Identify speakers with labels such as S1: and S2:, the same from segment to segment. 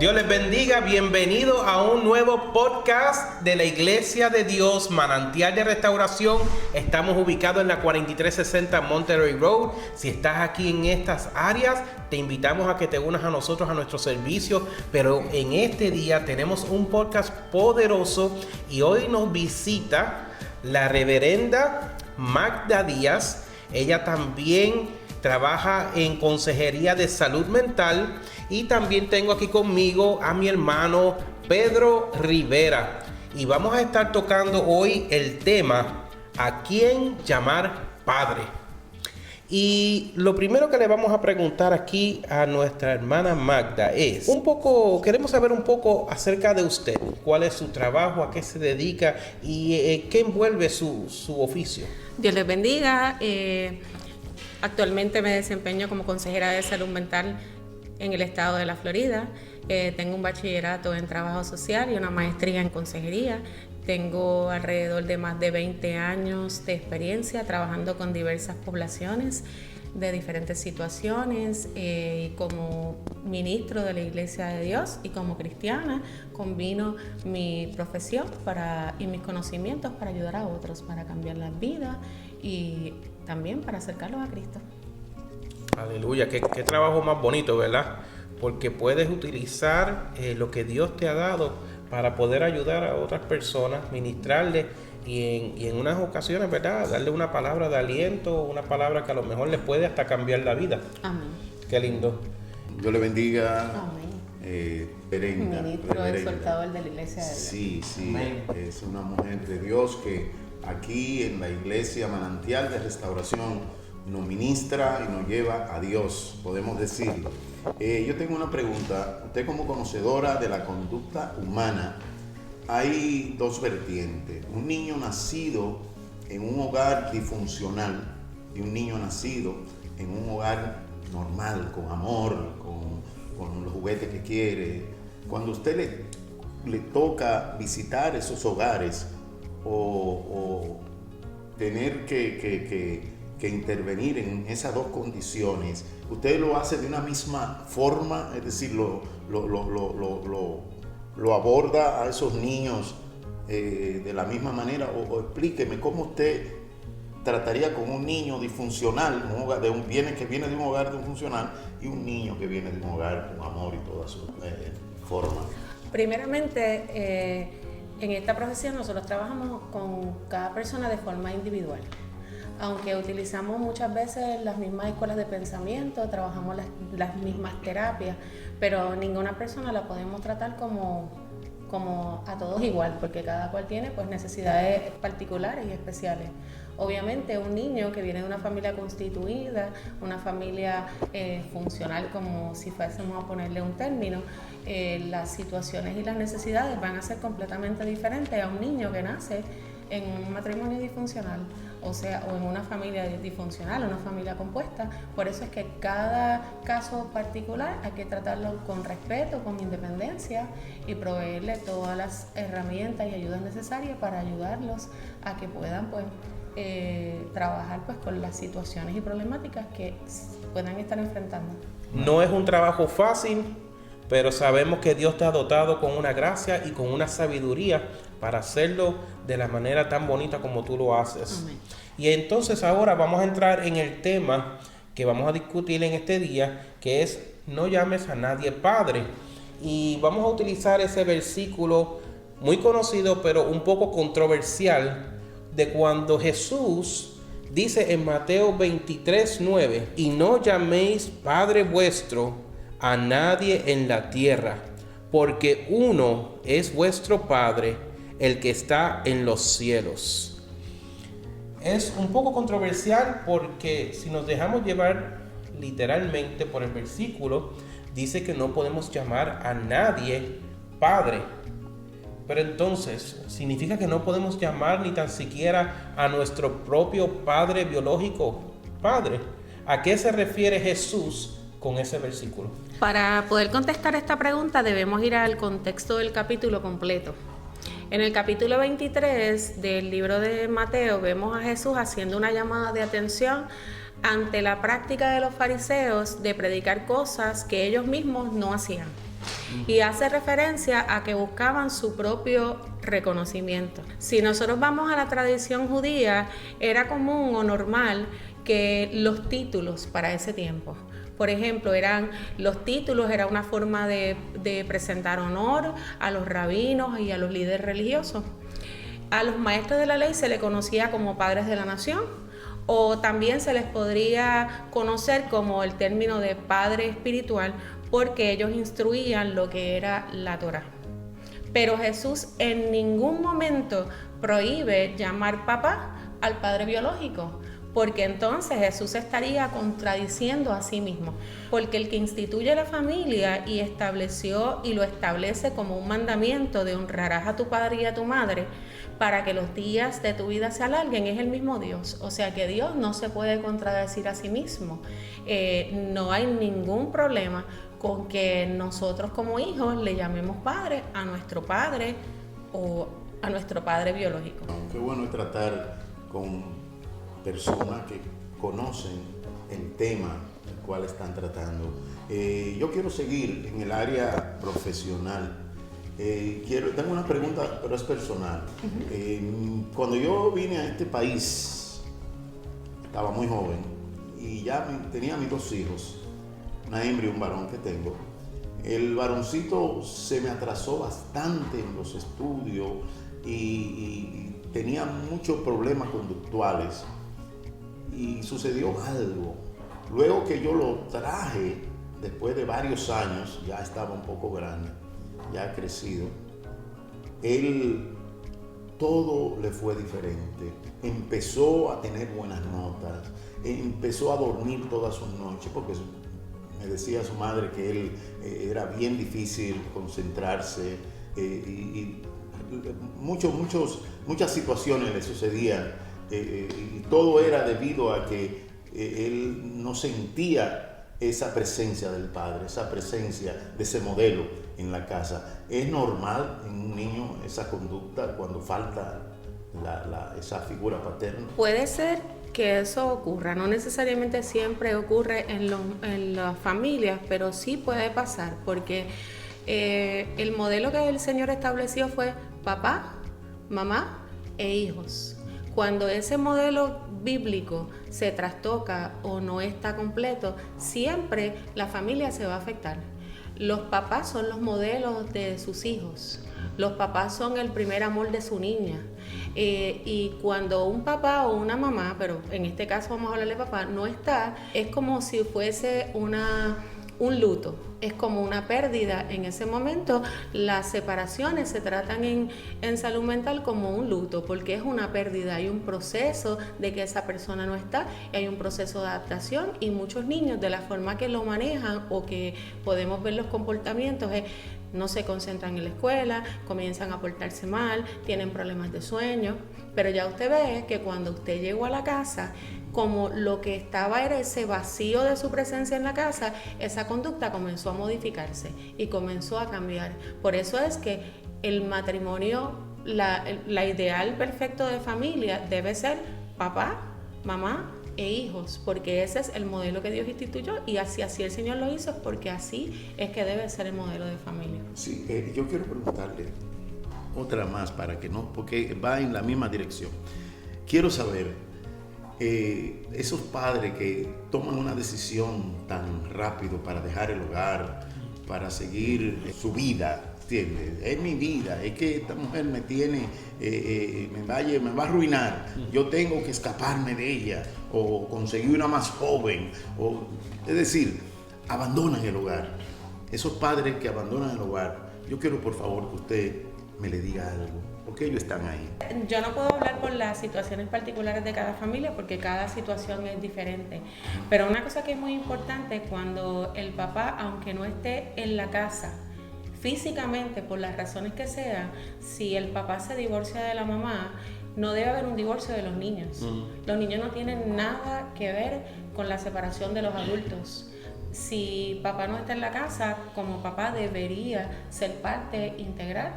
S1: Dios les bendiga, bienvenido a un nuevo podcast de la Iglesia de Dios, Manantial de Restauración. Estamos ubicados en la 4360 Monterey Road. Si estás aquí en estas áreas, te invitamos a que te unas a nosotros a nuestro servicio. Pero en este día tenemos un podcast poderoso y hoy nos visita la reverenda Magda Díaz. Ella también trabaja en consejería de salud mental. Y también tengo aquí conmigo a mi hermano Pedro Rivera. Y vamos a estar tocando hoy el tema ¿a quién llamar padre? Y lo primero que le vamos a preguntar aquí a nuestra hermana Magda es queremos saber un poco acerca de usted. ¿Cuál es su trabajo? ¿A qué se dedica? ¿Y qué envuelve su oficio?
S2: Dios les bendiga. Actualmente me desempeño como consejera de salud mental en el estado de la Florida. Tengo un bachillerato en trabajo social y una maestría en consejería. Tengo alrededor de más de 20 años de experiencia trabajando con diversas poblaciones de diferentes situaciones. Como ministro de la Iglesia de Dios y como cristiana combino mi profesión y mis conocimientos para ayudar a otros, para cambiar las vidas y también para acercarlos a Cristo.
S1: Aleluya, qué trabajo más bonito, ¿verdad? Porque puedes utilizar lo que Dios te ha dado para poder ayudar a otras personas, ministrarles y en unas ocasiones, ¿verdad? Darle una palabra de aliento, una palabra que a lo mejor les puede hasta cambiar la vida.
S2: Amén.
S1: Qué lindo.
S3: Dios le bendiga.
S2: Amén.
S3: Brenda.
S2: Ministro exhortador de la Iglesia de Dios.
S3: Sí,
S1: Amén.
S3: Es una mujer de Dios que aquí en la Iglesia Manantial de Restauración nos ministra y nos lleva a Dios, podemos decirlo. Yo tengo una pregunta. Usted, como conocedora de la conducta humana, hay dos vertientes: un niño nacido en un hogar disfuncional y un niño nacido en un hogar normal, con amor, con los juguetes que quiere. Cuando usted le toca visitar esos hogares o tener que intervenir en esas dos condiciones, ¿usted lo hace de una misma forma? Es decir, lo aborda a esos niños de la misma manera, o explíqueme cómo usted trataría con un niño disfuncional, que viene de un hogar disfuncional, y un niño que viene de un hogar con amor y todas sus formas.
S2: Primeramente, en esta profesión nosotros trabajamos con cada persona de forma individual. Aunque utilizamos muchas veces las mismas escuelas de pensamiento, trabajamos las mismas terapias, pero ninguna persona la podemos tratar como a todos igual, porque cada cual tiene pues necesidades particulares y especiales. Obviamente un niño que viene de una familia constituida, una familia funcional, como si fuésemos a ponerle un término, las situaciones y las necesidades van a ser completamente diferentes a un niño que nace en un matrimonio disfuncional, o en una familia disfuncional, una familia compuesta. Por eso es que cada caso particular hay que tratarlo con respeto, con independencia, y proveerle todas las herramientas y ayudas necesarias para ayudarlos a que puedan trabajar con las situaciones y problemáticas que puedan estar enfrentando.
S1: No es un trabajo fácil, pero sabemos que Dios te ha dotado con una gracia y con una sabiduría para hacerlo de la manera tan bonita como tú lo haces.
S2: Amén.
S1: Y entonces ahora vamos a entrar en el tema que vamos a discutir en este día, que es: no llames a nadie padre. Y vamos a utilizar ese versículo muy conocido, pero un poco controversial, de cuando Jesús dice en Mateo 23:9: y no llaméis Padre vuestro a nadie en la tierra, porque uno es vuestro Padre, el que está en los cielos. Es un poco controversial porque si nos dejamos llevar literalmente por el versículo, dice que no podemos llamar a nadie Padre. Pero entonces, ¿significa que no podemos llamar ni tan siquiera a nuestro propio Padre biológico Padre? ¿A qué se refiere Jesús con ese versículo?
S2: Para poder contestar esta pregunta debemos ir al contexto del capítulo completo. En el capítulo 23 del libro de Mateo vemos a Jesús haciendo una llamada de atención ante la práctica de los fariseos de predicar cosas que ellos mismos no hacían. y hace referencia a que buscaban su propio reconocimiento. Si nosotros vamos a la tradición judía, era común o normal que los títulos para ese tiempo, por ejemplo, los títulos era una forma de presentar honor a los rabinos y a los líderes religiosos. A los maestros de la ley se les conocía como padres de la nación, o también se les podría conocer como el término de padre espiritual, porque ellos instruían lo que era la Torá. Pero Jesús en ningún momento prohíbe llamar papá al padre biológico, porque entonces Jesús estaría contradiciendo a sí mismo, porque el que instituye la familia y estableció y lo establece como un mandamiento de honrarás a tu padre y a tu madre para que los días de tu vida se alarguen, es el mismo Dios. O sea que Dios no se puede contradecir a sí mismo. No hay ningún problema con que nosotros como hijos le llamemos padre a nuestro padre o a nuestro padre biológico.
S3: Qué bueno es tratar con personas que conocen el tema del cual están tratando. Yo quiero seguir en el área profesional. Tengo una pregunta, pero es personal. Cuando yo vine a este país, estaba muy joven y ya tenía mis 2 hijos, una hembra y un varón que tengo. El varoncito se me atrasó bastante en los estudios y tenía muchos problemas conductuales. Y sucedió algo. Luego que yo lo traje, después de varios años, ya estaba un poco grande, ya crecido, él todo le fue diferente. Empezó a tener buenas notas, empezó a dormir todas sus noches, porque me decía su madre que él era bien difícil concentrarse y muchas situaciones le sucedían. Y todo era debido a que él no sentía esa presencia del padre, esa presencia de ese modelo en la casa. ¿Es normal en un niño esa conducta cuando falta esa figura paterna?
S2: Puede ser que eso ocurra, no necesariamente siempre ocurre en las familias, pero sí puede pasar, porque el modelo que el Señor estableció fue papá, mamá e hijos. Cuando ese modelo bíblico se trastoca o no está completo, siempre la familia se va a afectar. Los papás son los modelos de sus hijos. Los papás son el primer amor de su niña. Y cuando un papá o una mamá, pero en este caso vamos a hablar de papá, no está, es como si fuese un luto, es como una pérdida en ese momento. Las separaciones se tratan en salud mental como un luto, porque es una pérdida, hay un proceso de que esa persona no está, hay un proceso de adaptación, y muchos niños, de la forma que lo manejan o que podemos ver los comportamientos, no se concentran en la escuela, comienzan a portarse mal, tienen problemas de sueño, pero ya usted ve que cuando usted llegó a la casa, como lo que estaba era ese vacío de su presencia en la casa, esa conducta comenzó a modificarse y comenzó a cambiar. Por eso es que el matrimonio, la ideal perfecto de familia debe ser papá, mamá e hijos, porque ese es el modelo que Dios instituyó, y así el Señor lo hizo, porque así es que debe ser el modelo de familia.
S3: Sí, yo quiero preguntarle otra más para que no, porque va en la misma dirección. Quiero saber, esos padres que toman una decisión tan rápido para dejar el hogar, para seguir su vida, ¿entiendes? Es mi vida, es que esta mujer me tiene, me va a arruinar, yo tengo que escaparme de ella, o conseguir una más joven, es decir, abandonan el hogar. Esos padres que abandonan el hogar, yo quiero por favor que usted me le diga algo, porque ellos están ahí.
S2: Yo no puedo hablar por las situaciones particulares de cada familia, porque cada situación es diferente, pero una cosa que es muy importante, cuando el papá, aunque no esté en la casa físicamente, por las razones que sean, si el papá se divorcia de la mamá, no debe haber un divorcio de los niños. Los niños no tienen nada que ver con la separación de los adultos. Si papá no está en la casa, como papá debería ser parte integral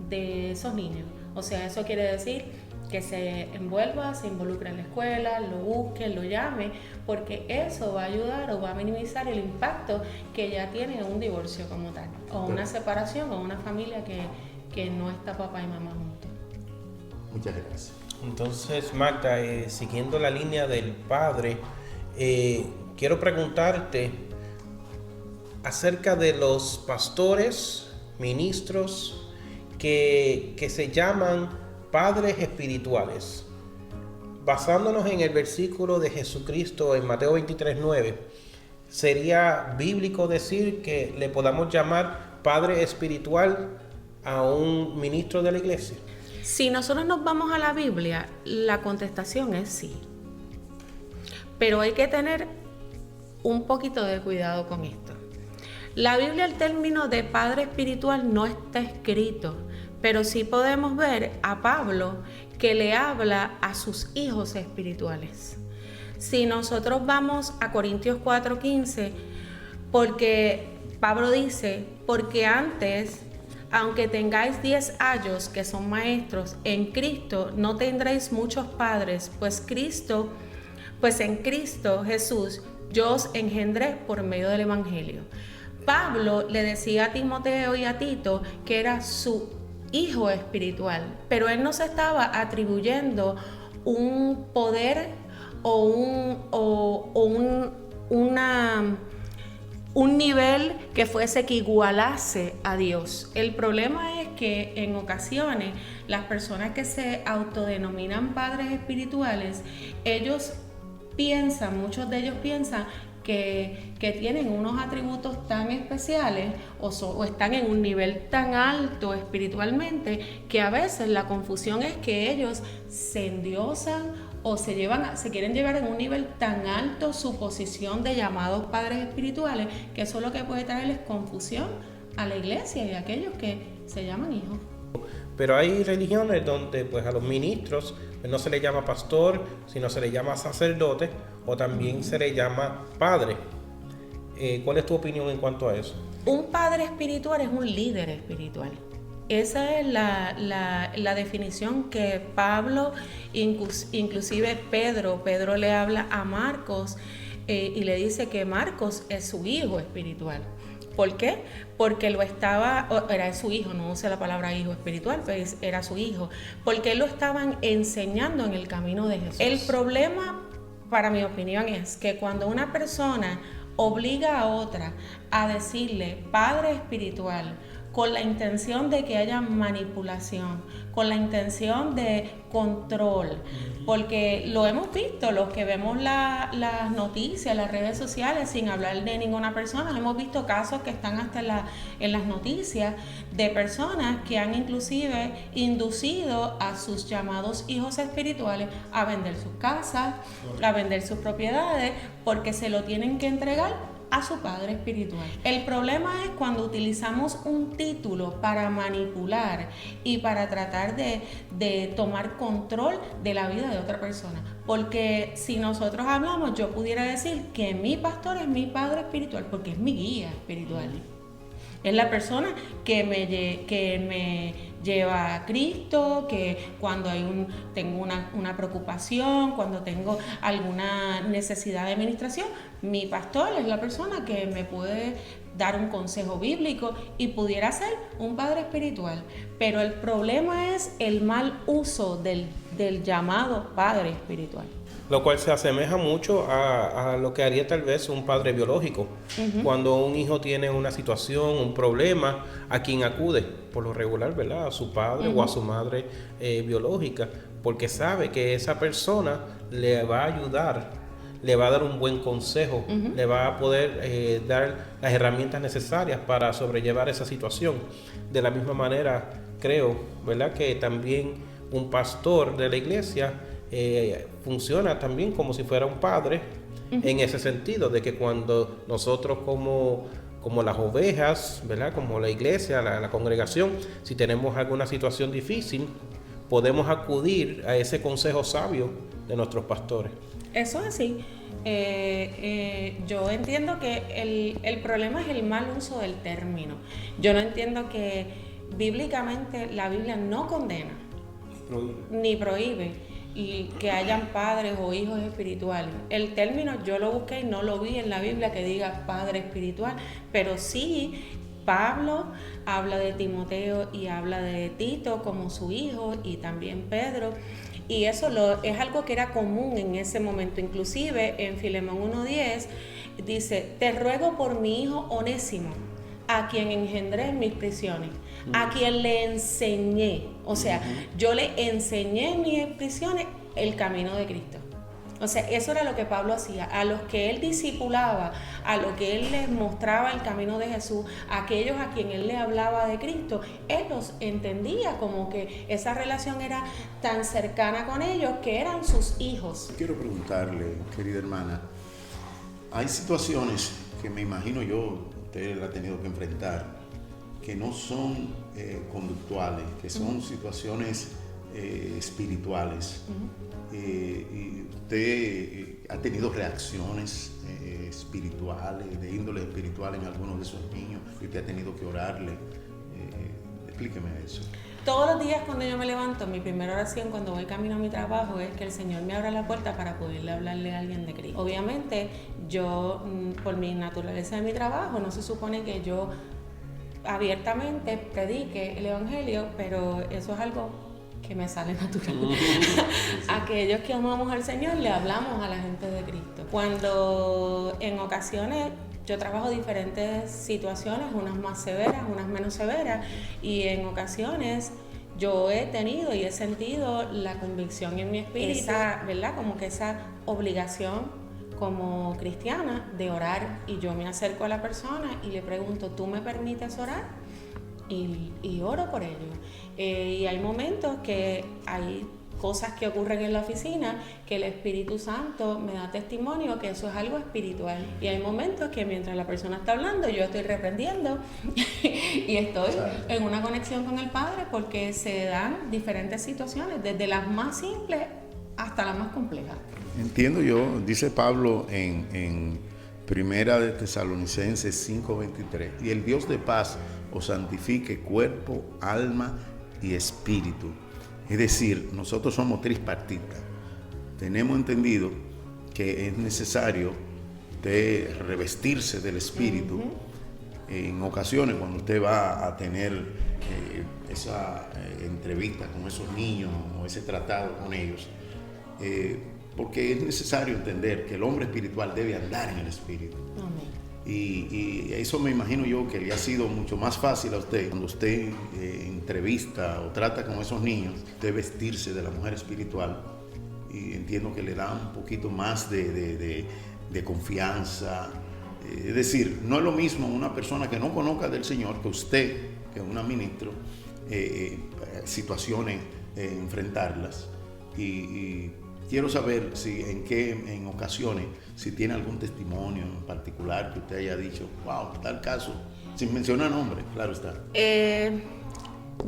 S2: de esos niños. O sea, eso quiere decir que se envuelva, se involucre en la escuela, lo busque, lo llame, porque eso va a ayudar o va a minimizar el impacto que ya tiene un divorcio como tal, o una separación, o una familia que no está papá y mamá juntos.
S3: Muchas gracias.
S1: Entonces, Magda, siguiendo la línea del padre, quiero preguntarte acerca de los pastores, ministros que se llaman padres espirituales. Basándonos en el versículo de Jesucristo en Mateo 23:9, ¿sería bíblico decir que le podamos llamar padre espiritual a un ministro de la iglesia?
S2: Si nosotros nos vamos a la Biblia, la contestación es sí. Pero hay que tener un poquito de cuidado con esto. La Biblia, el término de padre espiritual no está escrito, pero sí podemos ver a Pablo que le habla a sus hijos espirituales. Si nosotros vamos a Corintios 4:15, porque Pablo dice, porque antes, aunque tengáis 10 ayos que son maestros, en Cristo no tendréis muchos padres, pues en Cristo Jesús yo os engendré por medio del Evangelio. Pablo le decía a Timoteo y a Tito que era su hijo espiritual, pero él no se estaba atribuyendo un poder o un nivel que fuese que igualase a Dios. El problema es que en ocasiones las personas que se autodenominan padres espirituales, muchos de ellos piensan que tienen unos atributos tan especiales o están en un nivel tan alto espiritualmente, que a veces la confusión es que ellos se endiosan o se quieren llevar en un nivel tan alto su posición de llamados padres espirituales, que eso lo que puede traerles confusión a la iglesia y a aquellos que se llaman hijos.
S1: Pero hay religiones donde pues a los ministros no se les llama pastor, sino se les llama sacerdote, o también se les llama padre. ¿Cuál es tu opinión en cuanto a eso?
S2: Un padre espiritual es un líder espiritual. Esa es la definición que Pablo, inclusive Pedro le habla a Marcos y le dice que Marcos es su hijo espiritual. ¿Por qué? Porque era su hijo, no use la palabra hijo espiritual, pues era su hijo, porque él lo estaban enseñando en el camino de Jesús. El problema, para mi opinión, es que cuando una persona obliga a otra a decirle padre espiritual, con la intención de que haya manipulación, con la intención de control, porque lo hemos visto, los que vemos las noticias, las redes sociales, sin hablar de ninguna persona, hemos visto casos que están hasta en las noticias de personas que han inclusive inducido a sus llamados hijos espirituales a vender sus casas, a vender sus propiedades, porque se lo tienen que entregar a su padre espiritual. El problema es cuando utilizamos un título para manipular y para tratar de tomar control de la vida de otra persona. Porque si nosotros hablamos, yo pudiera decir que mi pastor es mi padre espiritual porque es mi guía espiritual. Es la persona que me lleva a Cristo, que cuando tengo una preocupación, cuando tengo alguna necesidad de administración, mi pastor es la persona que me puede dar un consejo bíblico y pudiera ser un padre espiritual. Pero el problema es el mal uso del llamado padre espiritual.
S1: Lo cual se asemeja mucho a lo que haría tal vez un padre biológico. Cuando un hijo tiene una situación, un problema, ¿a quién acude? Por lo regular, ¿verdad? A su padre o a su madre biológica, porque sabe que esa persona le va a ayudar, le va a dar un buen consejo, le va a poder dar las herramientas necesarias para sobrellevar esa situación. De la misma manera, creo, ¿verdad?, que también un pastor de la iglesia funciona también como si fuera un padre, en ese sentido, de que cuando nosotros como las ovejas, ¿verdad?, como la iglesia, la congregación, si tenemos alguna situación difícil, podemos acudir a ese consejo sabio de nuestros pastores.
S2: Eso es así. Yo entiendo que el problema es el mal uso del término. Yo no entiendo que bíblicamente la Biblia no condena ni prohíbe y que hayan padres o hijos espirituales. El término yo lo busqué y no lo vi en la Biblia que diga padre espiritual, pero sí Pablo habla de Timoteo y habla de Tito como su hijo, y también Pedro, y eso es algo que era común en ese momento. Inclusive en Filemón 1:10 dice: te ruego por mi hijo Onésimo, a quien engendré en mis prisiones, a quien le enseñé, o sea, yo le enseñé en mis prisiones el camino de Cristo. O sea, eso era lo que Pablo hacía. A los que él discipulaba, a los que él les mostraba el camino de Jesús, a aquellos a quien él le hablaba de Cristo, él los entendía como que esa relación era tan cercana con ellos que eran sus hijos.
S3: Quiero preguntarle, querida hermana, hay situaciones que me imagino yo, usted la ha tenido que enfrentar, que no son conductuales, que son situaciones espirituales. Y usted ha tenido reacciones espirituales, de índole espiritual en algunos de esos niños, y usted ha tenido que orarle. Explíqueme eso.
S2: Todos los días cuando yo me levanto, mi primera oración cuando voy camino a mi trabajo es que el Señor me abra la puerta para poderle hablarle a alguien de Cristo. Obviamente, yo, por mi naturaleza de mi trabajo, no se supone que yo abiertamente predique el Evangelio, pero eso es algo que me sale natural. Aquellos que amamos al Señor le hablamos a la gente de Cristo. Cuando en ocasiones yo trabajo diferentes situaciones, unas más severas, unas menos severas, y en ocasiones yo he tenido y he sentido la convicción en mi espíritu, esa, ¿verdad? Como que esa obligación como cristiana de orar, y yo me acerco a la persona y le pregunto: ¿tú me permites orar? Y oro por ellos. Y hay momentos que hay cosas que ocurren en la oficina que el Espíritu Santo me da testimonio que eso es algo espiritual. Y hay momentos que mientras la persona está hablando, yo estoy reprendiendo y estoy en una conexión con el Padre, porque se dan diferentes situaciones, desde las más simples hasta las más complejas.
S3: Entiendo yo, dice Pablo en Primera de Tesalonicenses 5:23, y el Dios de paz os santifique cuerpo, alma y espíritu. Es decir, nosotros somos tripartitas. Tenemos entendido que es necesario de revestirse del espíritu. En ocasiones, cuando usted va a tener esa entrevista con esos niños o ese tratado con ellos, porque es necesario entender que el hombre espiritual debe andar en el espíritu.
S2: Amén.
S3: Y eso me imagino yo que le ha sido mucho más fácil a usted cuando usted entrevista o trata con esos niños, de vestirse de la mujer espiritual, y entiendo que le da un poquito más de confianza. Es decir, no es lo mismo una persona que no conozca del Señor que usted, que es una ministro, situaciones, enfrentarlas. Y quiero saber si en ocasiones, si tiene algún testimonio en particular que usted haya dicho: wow, tal caso, sin mencionar nombres, claro está.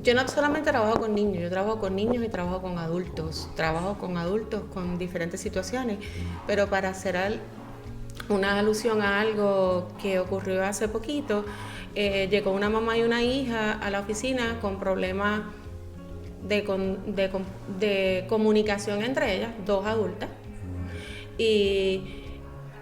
S2: Yo no solamente trabajo con niños, yo trabajo con niños y trabajo con adultos. Trabajo con adultos con diferentes situaciones, pero para hacer una alusión a algo que ocurrió hace poquito, llegó una mamá y una hija a la oficina con problemas de comunicación entre ellas, dos adultas, y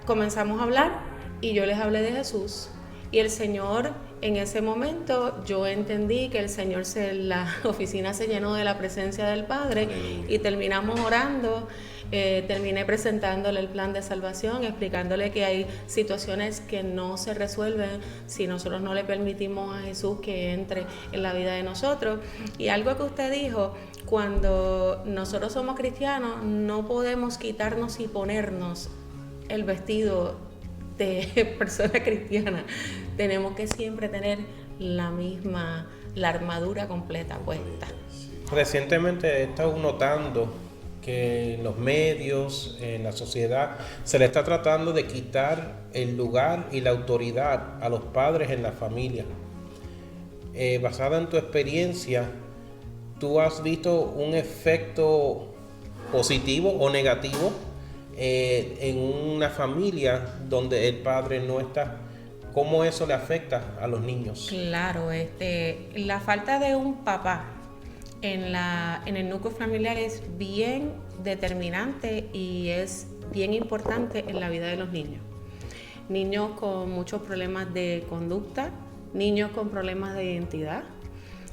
S2: comenzamos a hablar y yo les hablé de Jesús, y el Señor, en ese momento yo entendí que el Señor, la oficina se llenó de la presencia del Padre, y terminamos orando. Terminé presentándole el plan de salvación, explicándole que hay situaciones que no se resuelven si nosotros no le permitimos a Jesús que entre en la vida de nosotros. Y algo que usted dijo: cuando nosotros somos cristianos no podemos quitarnos y ponernos el vestido de persona cristiana. Tenemos que siempre tener la armadura completa puesta.
S1: Recientemente he estado notando que en los medios, en la sociedad, se le está tratando de quitar el lugar y la autoridad a los padres en la familia. Basada en tu experiencia, ¿tú has visto un efecto positivo o negativo en una familia donde el padre no está? ¿Cómo eso le afecta a los niños?
S2: Claro, la falta de un papá en el núcleo familiar es bien determinante y es bien importante en la vida de los niños. Niños con muchos problemas de conducta, niños con problemas de identidad,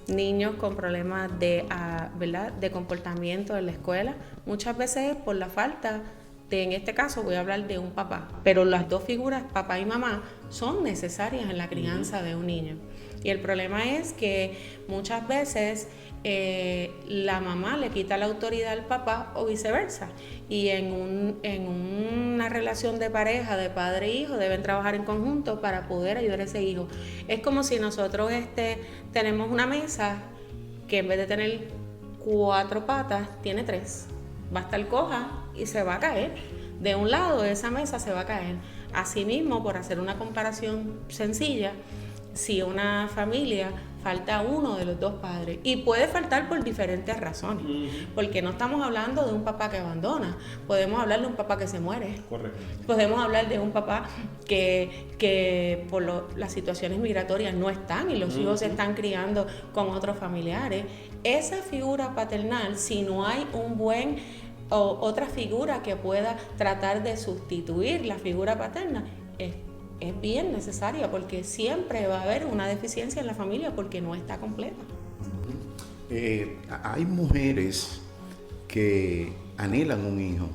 S2: niños con problemas ¿verdad?, de comportamiento en la escuela, muchas veces por la falta de, en este caso voy a hablar de un papá, pero las dos figuras, papá y mamá, son necesarias en la crianza de un niño. Y el problema es que muchas veces la mamá le quita la autoridad al papá o viceversa. Y en una relación de pareja, de padre e hijo, deben trabajar en conjunto para poder ayudar a ese hijo. Es como si nosotros tenemos una mesa que en vez de tener 4 patas, tiene 3. Va a estar coja y se va a caer. De un lado de esa mesa se va a caer. Asimismo, por hacer una comparación sencilla, si una familia falta uno de los dos padres, y puede faltar por diferentes razones, porque no estamos hablando de un papá que abandona, podemos hablar de un papá que se muere.
S1: Correcto.
S2: Podemos hablar de un papá que por las situaciones migratorias no están y los hijos se están criando con otros familiares. Esa figura paternal, si no hay un buen o otra figura que pueda tratar de sustituir la figura paterna, es bien necesaria, porque siempre va a haber una deficiencia en la familia porque no está completa.
S3: Hay mujeres que anhelan un hijo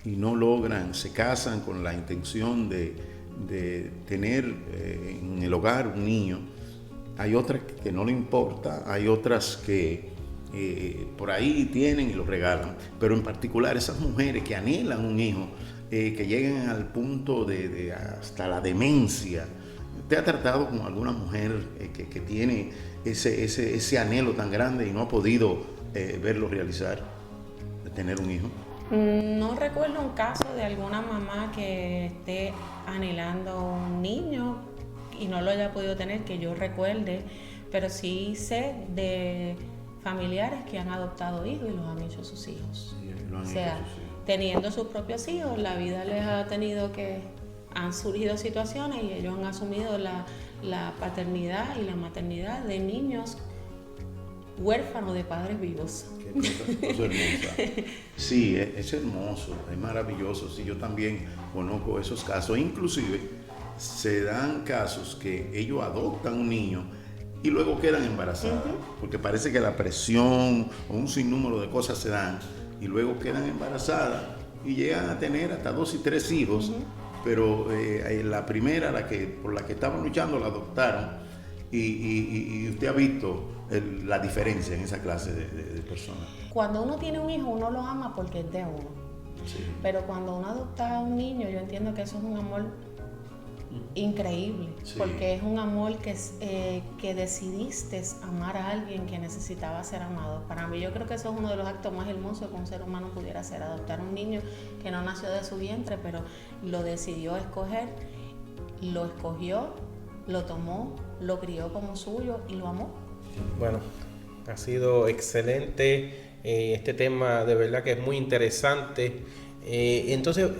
S3: y no logran, se casan con la intención de tener en el hogar un niño. Hay otras que no le importa, hay otras que por ahí tienen y lo regalan, pero en particular esas mujeres que anhelan un hijo, que lleguen al punto de hasta la demencia. ¿Usted ha tratado con alguna mujer que tiene ese anhelo tan grande y no ha podido verlo realizar, de tener un hijo?
S2: No recuerdo un caso de alguna mamá que esté anhelando un niño y no lo haya podido tener, que yo recuerde, pero sí sé de familiares que han adoptado hijos y los han hecho sus hijos.
S3: Sí, lo han
S2: O sea,
S3: hecho sus hijos.
S2: Teniendo sus propios hijos, la vida les ha tenido han surgido situaciones y ellos han asumido la paternidad y la maternidad de niños huérfanos de padres vivos.
S3: Qué cosa hermosa. Sí, es hermoso, es maravilloso. Sí, yo también conozco esos casos. Inclusive se dan casos que ellos adoptan un niño y luego quedan embarazadas, porque parece que la presión o un sinnúmero de cosas se dan y luego quedan embarazadas y llegan a tener hasta 2 y 3 hijos, pero la primera, por la que estaban luchando, la adoptaron y usted ha visto la diferencia en esa clase de personas.
S2: Cuando uno tiene un hijo, uno lo ama porque es de uno.
S3: Sí.
S2: Pero cuando uno adopta a un niño, yo entiendo que eso es un amor increíble,
S3: Sí.
S2: porque es un amor que decidiste amar a alguien que necesitaba ser amado. Para mí, yo creo que eso es uno de los actos más hermosos que un ser humano pudiera hacer, adoptar a un niño que no nació de su vientre, pero lo decidió escoger, lo escogió, lo tomó, lo crió como suyo y lo amó.
S1: Bueno, ha sido excelente este tema, de verdad que es muy interesante. Entonces,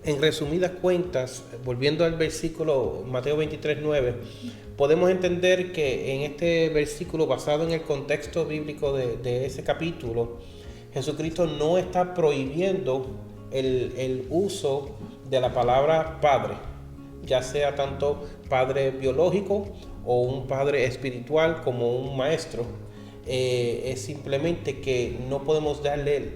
S1: en resumidas cuentas, volviendo al versículo Mateo 23:9, podemos entender que en este versículo, basado en el contexto bíblico de ese capítulo, Jesucristo no está prohibiendo el uso de la palabra padre, ya sea tanto padre biológico o un padre espiritual como un maestro. Es simplemente que no podemos darle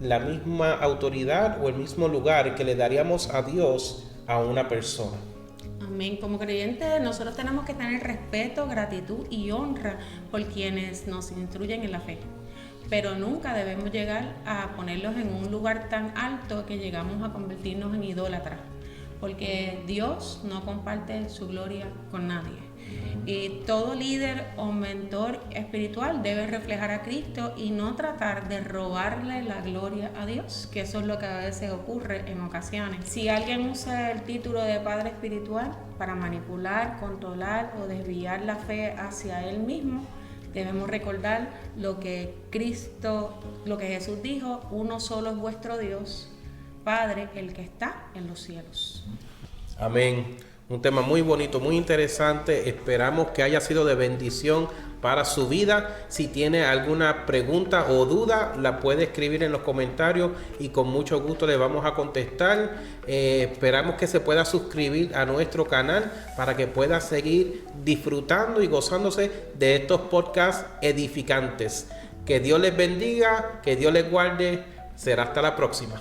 S1: la misma autoridad o el mismo lugar que le daríamos a Dios a una persona.
S2: Amén. Como creyentes, nosotros tenemos que tener respeto, gratitud y honra por quienes nos instruyen en la fe. Pero nunca debemos llegar a ponerlos en un lugar tan alto que llegamos a convertirnos en idólatras, porque Dios no comparte su gloria con nadie. Y todo líder o mentor espiritual debe reflejar a Cristo y no tratar de robarle la gloria a Dios, que eso es lo que a veces ocurre en ocasiones. Si alguien usa el título de padre espiritual para manipular, controlar o desviar la fe hacia él mismo, debemos recordar lo que Jesús dijo: uno solo es vuestro Dios, Padre, el que está en los cielos.
S1: Amén. Un tema muy bonito, muy interesante. Esperamos que haya sido de bendición para su vida. Si tiene alguna pregunta o duda, la puede escribir en los comentarios y con mucho gusto le vamos a contestar. Esperamos que se pueda suscribir a nuestro canal para que pueda seguir disfrutando y gozándose de estos podcasts edificantes. Que Dios les bendiga, que Dios les guarde. Será hasta la próxima.